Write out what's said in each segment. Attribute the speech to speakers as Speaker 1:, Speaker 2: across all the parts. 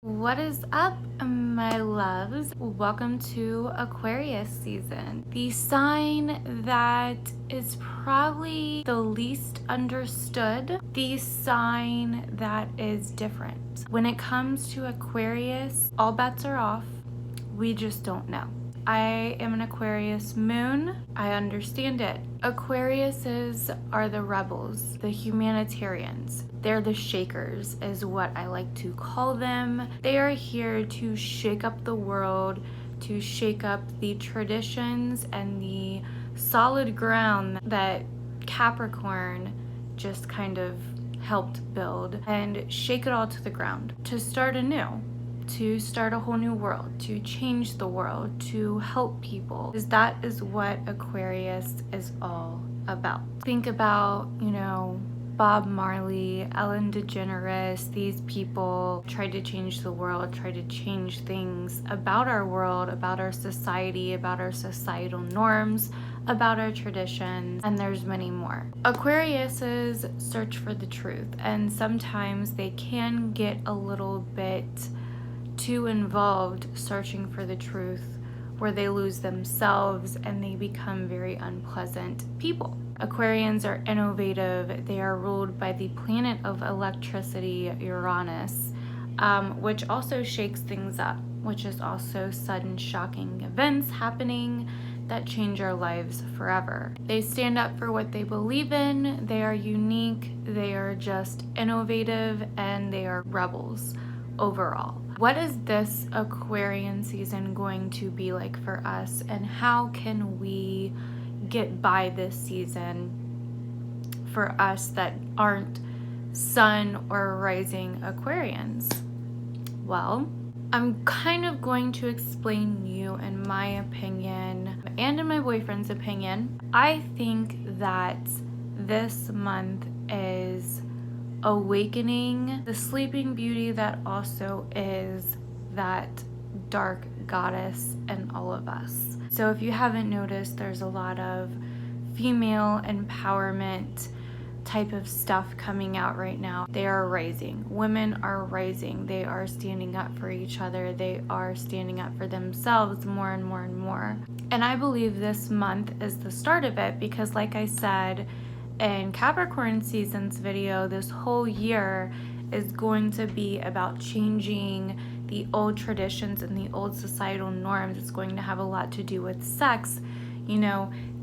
Speaker 1: What is up, my loves? Welcome to Aquarius season. The sign that is probably the least understood, the sign that is different. When it comes to Aquarius, all bets are off. We just don't know. I am an Aquarius moon. I understand it. Aquariuses are the rebels, the humanitarians. They're the shakers, is what I like to call them. They are here to shake up the world, to shake up the traditions and the solid ground that Capricorn just kind of helped build, and shake it all to the ground, to start anew, to start a whole new world, to change the world, to help people. Because that is what Aquarius is all about. Think about, Bob Marley, Ellen DeGeneres. These people tried to change the world, tried to change things about our world, about our society, about our societal norms, about our traditions, and there's many more. Aquariuses search for the truth, and sometimes they can get a little bit too involved searching for the truth, where they lose themselves and they become very unpleasant people. Aquarians are innovative. They are ruled by the planet of electricity, Uranus, which also shakes things up, which is also sudden shocking events happening that change our lives forever. They stand up for what they believe in. They are unique. They are just innovative, and they are rebels overall. What is this Aquarian season going to be like for us, and how can we get by this season for us that aren't sun or rising Aquarians? Well, I'm kind of going to explain you in my opinion and in my boyfriend's opinion. I think that this month is awakening the sleeping beauty that also is that dark goddess in all of us. So if you haven't noticed, there's a lot of female empowerment type of stuff coming out right now. They are rising. Women are rising. They are standing up for each other. They are standing up for themselves more and more and more. And I believe this month is the start of it, because like I said in Capricorn season's video, this whole year is going to be about changing the old traditions and the old societal norms. It's going to have a lot to do with sex.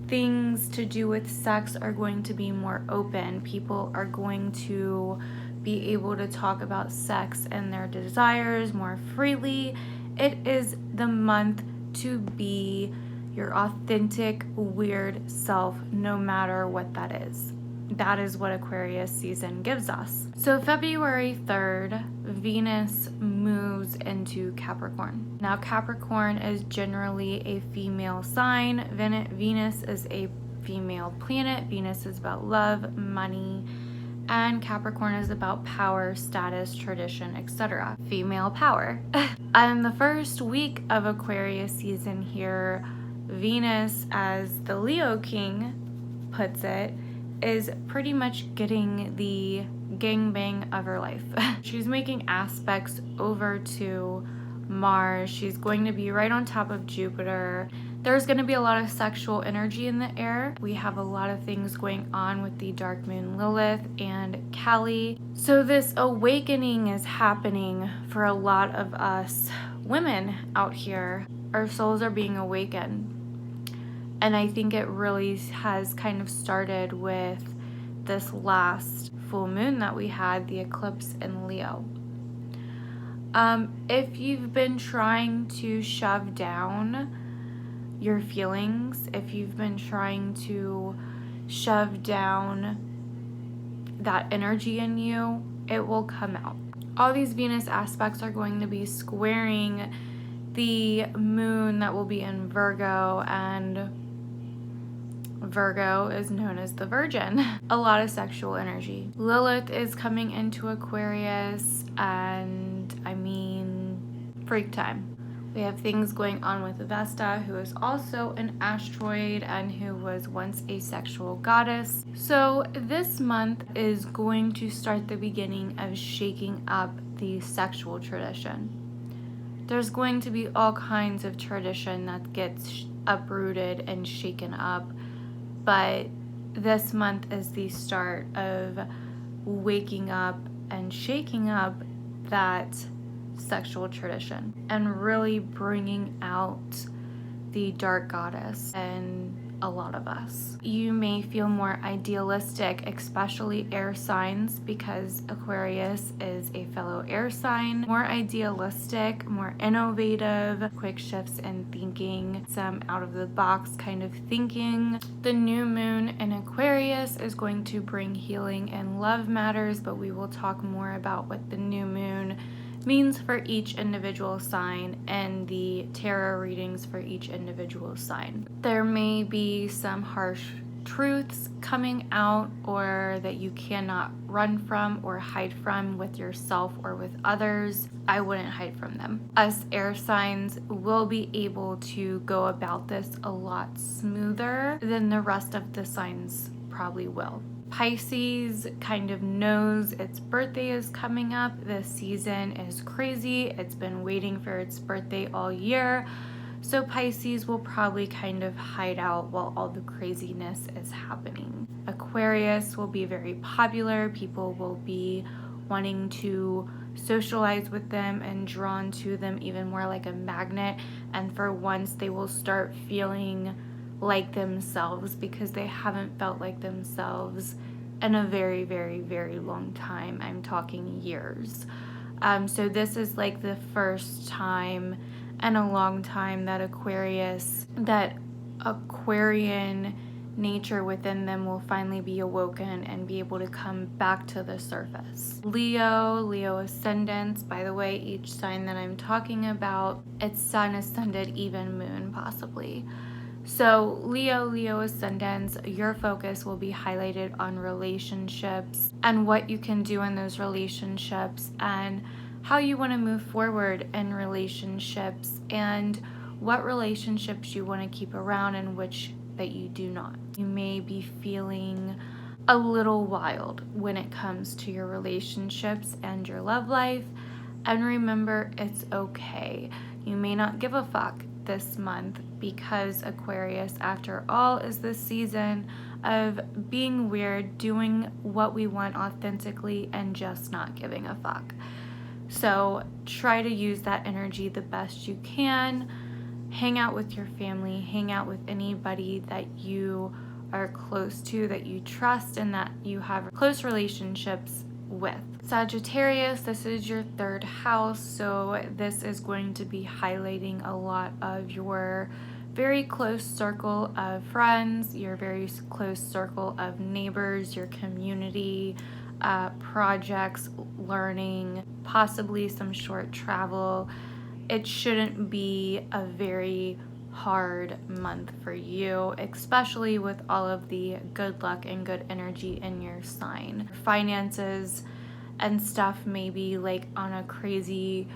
Speaker 1: Things to do with sex are going to be more open. People are going to be able to talk about sex and their desires more freely. It is the month to be your authentic, weird self, no matter what that is. That is what Aquarius season gives us. So February 3rd, Venus moves into Capricorn. Now Capricorn is generally a female sign. Venus is a female planet. Venus is about love, money, and Capricorn is about power, status, tradition, etc. Female power. And the first week of Aquarius season here, Venus, as the Leo king puts it, is pretty much getting the gangbang of her life. She's making aspects over to Mars. She's going to be right on top of Jupiter. There's going to be a lot of sexual energy in the air. We have a lot of things going on with the dark moon Lilith and Kali. So this awakening is happening for a lot of us women out here. Our souls are being awakened. And I think it really has kind of started with this last full moon that we had, the eclipse in Leo. If you've been trying to shove down your feelings, if you've been trying to shove down that energy in you, it will come out. All these Venus aspects are going to be squaring the moon that will be in Virgo, and Virgo is known as the Virgin. A lot of sexual energy. Lilith is coming into Aquarius, and freak time. We have things going on with Vesta, who is also an asteroid and who was once a sexual goddess. So this month is going to start the beginning of shaking up the sexual tradition. There's going to be all kinds of tradition that gets uprooted and shaken up, but this month is the start of waking up and shaking up that sexual tradition and really bringing out the dark goddess in a lot of us. You may feel more idealistic, especially air signs, because Aquarius is a fellow air sign. More idealistic, more innovative, quick shifts in thinking, some out of the box kind of thinking. The new moon in Aquarius is going to bring healing and love matters, but we will talk more about what the new moon means for each individual sign and the tarot readings for each individual sign. There may be some harsh truths coming out or that you cannot run from or hide from with yourself or with others. I wouldn't hide from them. Us air signs will be able to go about this a lot smoother than the rest of the signs probably will. Pisces kind of knows its birthday is coming up. This season is crazy. It's been waiting for its birthday all year. So Pisces will probably kind of hide out while all the craziness is happening. Aquarius will be very popular. People will be wanting to socialize with them and drawn to them even more like a magnet. And for once, they will start feeling like themselves because they haven't felt like themselves in a very, very, very long time. I'm talking years. So this is like the first time in a long time that Aquarian nature within them will finally be awoken and be able to come back to the surface. Leo ascendants, by the way, each sign that I'm talking about, it's sun ascended, even moon possibly. So Leo ascendants, your focus will be highlighted on relationships and what you can do in those relationships and how you want to move forward in relationships and what relationships you want to keep around and which that you do not. You may be feeling a little wild when it comes to your relationships and your love life. And remember, it's okay. You may not give a fuck this month because Aquarius, after all, is the season of being weird, doing what we want authentically, and just not giving a fuck. So try to use that energy the best you can. Hang out with your family, hang out with anybody that you are close to, that you trust, and that you have close relationships with. Sagittarius, this is your third house, so this is going to be highlighting a lot of your very close circle of friends, your very close circle of neighbors, your community, projects, learning, possibly some short travel. It shouldn't be a very hard month for you, especially with all of the good luck and good energy in your sign. Finances and stuff may be like on a crazy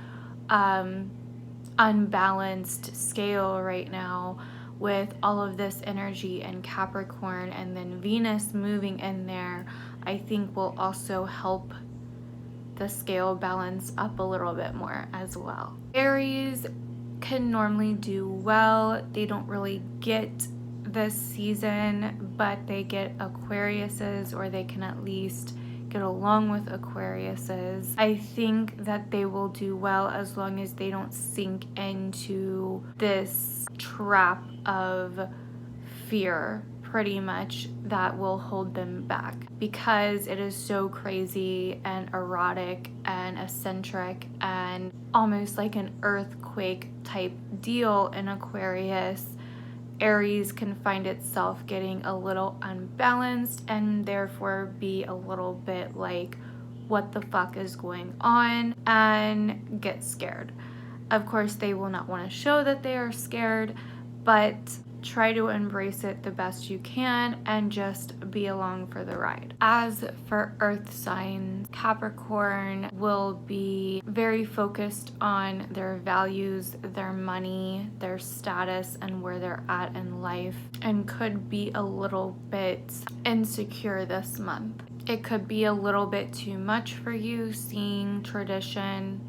Speaker 1: unbalanced scale right now with all of this energy in Capricorn, and then Venus moving in there, I think will also help the scale balance up a little bit more as well. Aries can normally do well. They don't really get this season, but they get Aquariuses, or they can at least get along with Aquariuses. I think that they will do well as long as they don't sink into this trap of fear, pretty much, that will hold them back, because it is so crazy and erotic and eccentric and almost like an earthquake type deal in Aquarius. Aries can find itself getting a little unbalanced and therefore be a little bit like, what the fuck is going on, and get scared. Of course, they will not want to show that they are scared, but try to embrace it the best you can and just be along for the ride. As for earth signs, Capricorn will be very focused on their values, their money, their status, and where they're at in life, and could be a little bit insecure this month. It could be a little bit too much for you, seeing tradition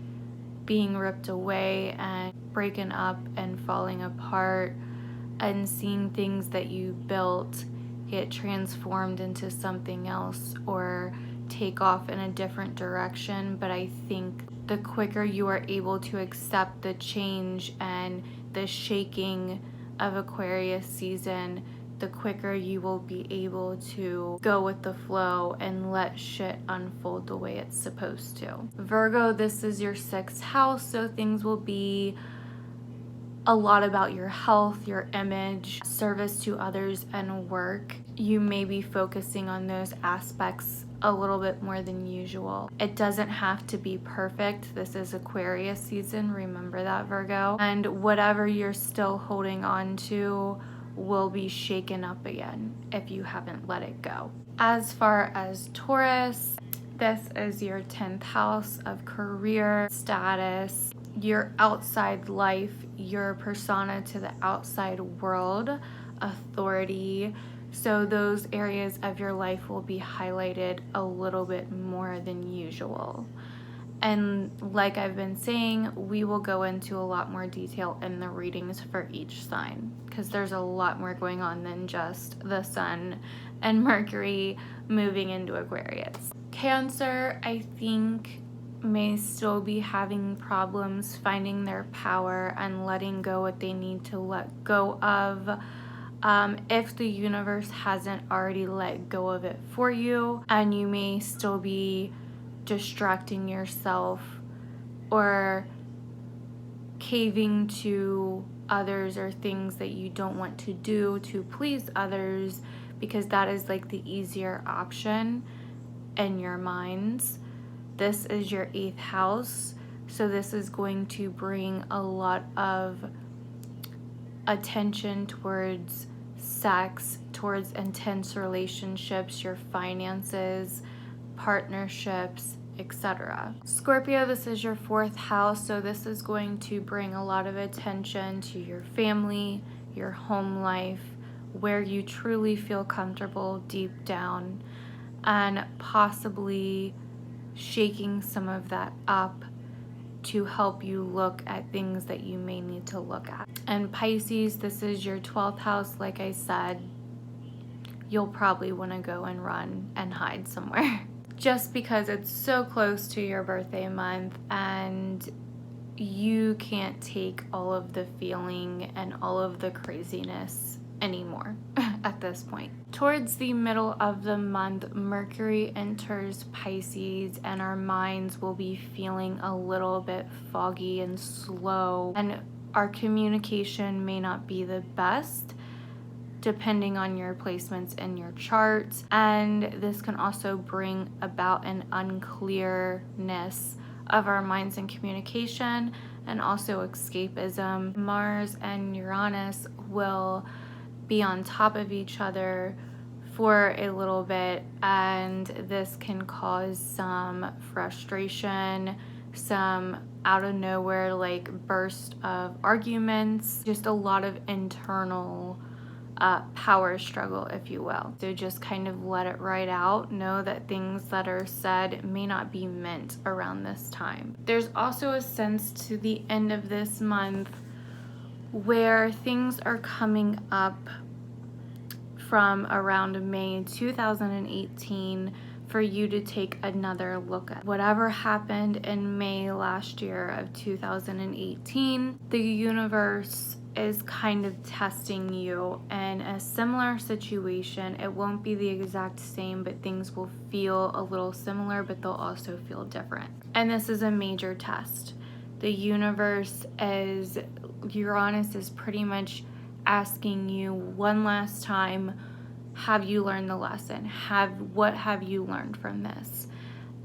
Speaker 1: being ripped away and breaking up and falling apart, and seeing things that you built get transformed into something else or take off in a different direction. But I think the quicker you are able to accept the change and the shaking of Aquarius season, the quicker you will be able to go with the flow and let shit unfold the way it's supposed to. Virgo, this is your 6th house, so things will be a lot about your health, your image, service to others, and work. You may be focusing on those aspects a little bit more than usual. It doesn't have to be perfect. This is Aquarius season, remember that, Virgo. And whatever you're still holding on to will be shaken up again if you haven't let it go. As far as Taurus, this is your 10th house of career, status, your outside life, your persona to the outside world, authority. So those areas of your life will be highlighted a little bit more than usual. And like I've been saying, we will go into a lot more detail in the readings for each sign, because there's a lot more going on than just the sun and Mercury moving into Aquarius. Cancer, I think, may still be having problems finding their power and letting go what they need to let go of. If the universe hasn't already let go of it for you, and you may still be distracting yourself or caving to others or things that you don't want to do to please others, because that is like the easier option in your minds. This is your 8th house, so this is going to bring a lot of attention towards sex, towards intense relationships, your finances, partnerships, etc. Scorpio, this is your 4th house, so this is going to bring a lot of attention to your family, your home life, where you truly feel comfortable deep down, and possibly shaking some of that up to help you look at things that you may need to look at. And Pisces, this is your 12th house. Like I said, you'll probably want to go and run and hide somewhere just because it's so close to your birthday month and you can't take all of the feeling and all of the craziness anymore at this point. Towards the middle of the month, Mercury enters Pisces and our minds will be feeling a little bit foggy and slow, and our communication may not be the best depending on your placements in your charts, and this can also bring about an unclearness of our minds and communication, and also escapism. Mars and Uranus will be on top of each other for a little bit, and this can cause some frustration, some out of nowhere like burst of arguments, just a lot of internal power struggle, if you will. So just kind of let it ride out. Know that things that are said may not be meant around this time. There's also a sense to the end of this month where things are coming up from around May 2018 for you to take another look at. Whatever happened in May last year of 2018, the universe is kind of testing you in a similar situation. It won't be the exact same, but things will feel a little similar, but they'll also feel different. And this is a major test. The universe is, Uranus is pretty much asking you one last time, have you learned the lesson? What have you learned from this?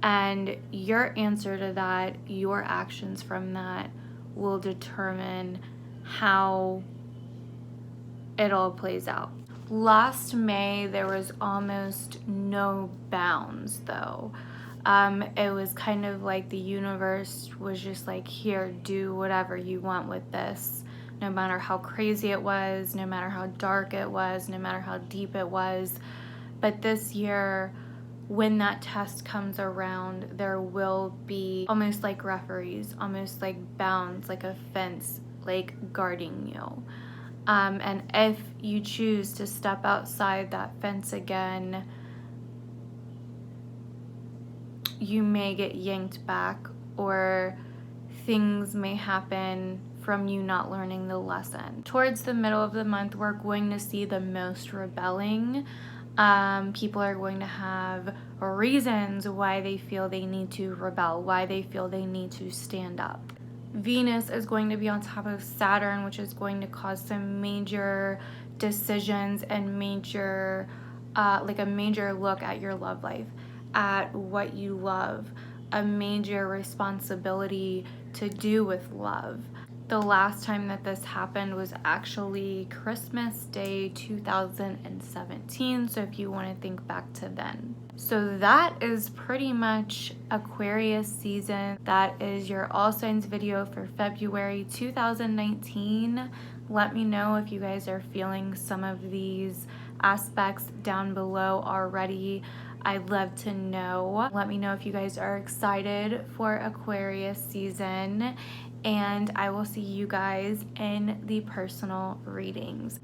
Speaker 1: And your answer to that, your actions from that, will determine how it all plays out. Last May, there was almost no bounds though. It was kind of like the universe was just like, here, do whatever you want with this. No matter how crazy it was, no matter how dark it was, no matter how deep it was. But this year, when that test comes around, there will be almost like referees, almost like bounds, like a fence, like guarding you. And if you choose to step outside that fence again, you may get yanked back, or things may happen from you not learning the lesson. Towards the middle of the month, we're going to see the most rebelling. People are going to have reasons why they feel they need to rebel, why they feel they need to stand up. Venus is going to be on top of Saturn, which is going to cause some major decisions and major, like a major look at your love life, at what you love, a major responsibility to do with love. The last time that this happened was actually Christmas Day 2017, so if you want to think back to then. So that is pretty much Aquarius season. That is your all signs video for February 2019. Let me know if you guys are feeling some of these aspects down below already. I'd love to know. Let me know if you guys are excited for Aquarius season, and I will see you guys in the personal readings.